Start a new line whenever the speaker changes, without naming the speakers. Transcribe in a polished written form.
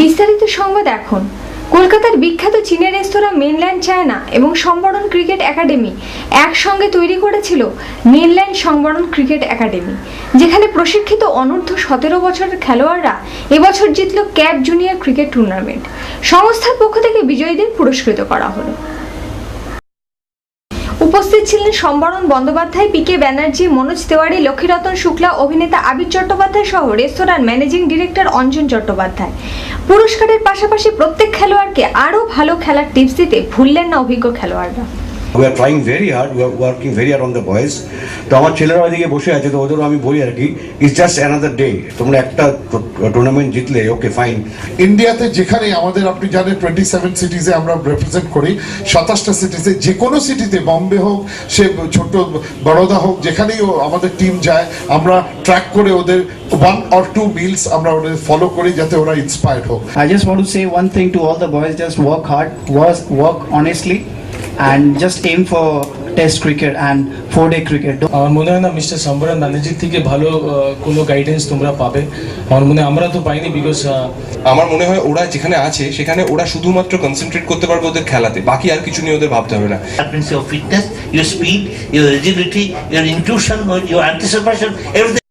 বিস্তারিত সংবাদ এখন। কলকাতার বিখ্যাত চীনের রেস্তোরাঁ মেনল্যান্ড চায়না এবং সংবরণ ক্রিকেট একাডেমি একসঙ্গে তৈরি করেছিল মেনল্যান্ড সংবরণ ক্রিকেট একাডেমি, যেখানে প্রশিক্ষিত অনূর্ধ্ব 17 বছরের খেলোয়াড়রা এবছর জিতল ক্যাপ জুনিয়র ক্রিকেট টুর্নামেন্ট। সংস্থার পক্ষ থেকে বিজয়ীদের পুরস্কৃত করা হলো। উপস্থিত ছিলেন সম্বরণ বন্দ্যোপাধ্যায়, পিকে ব্যানার্জি, মনোজ তেওয়ারি, লক্ষ্মীরতন শুক্লা, অভিনেতা আবির চট্টোপাধ্যায় সহ রেস্তোরাঁর ম্যানেজিং ডিরেক্টর অঞ্জন চট্টোপাধ্যায়। পুরস্কারের পাশাপাশি প্রত্যেক খেলোয়াড়কে আরও ভালো খেলার টিপস দিতে ভুললেন না অভিজ্ঞ খেলোয়াড়রা।
We are trying very hard, we are working very hard on the boys. তো আমার ছেলেরা ওইদিকে বসে আছে, তো ওদেরও আমি বলি আর কি, ইটস জাস্ট অ্যানাদার ডে। তোমরা একটা টুর্নামেন্ট জিতলে ওকে ফাইন।
ইন্ডিয়াতে যেখানে আমাদের আপনি জানেন 27 সিটিজে আমরা রিপ্রেজেন্ট করি, 27টা সিটিজে, যে কোনো সিটিতে, বম্বে হোক, সে ছোট বড়োদা হোক, যেখানেই আমাদের টিম যায়, আমরা ট্র্যাক করে ওদের 1 or 2 মিলস আমরা ওদের ফলো করি যাতে ওরা ইন্সপায়ার্ড হোক।
I just want to say one thing to all the boys: just work hard, work honestly, and just aim for test cricket and 4-day cricket.
আমার মনে হয় না মিস্টার সম্বরণ ব্যানার্জির থেকে ভালো কোনো গাইডেন্স তোমরা পাবে। আমার মনে হয় আমরা তো পাইনি, বিকজ
আমার মনে হয় ওরা যেখানে আছে সেখানে ওরা শুধুমাত্র কনসেন্ট্রেট করতে পারবে ওদের খেলাতে, বাকি আর কিছু নিয়ে ওদের ভাবতে হবে না।
Your fitness, your speed, your agility, your intuition, your anticipation, everything.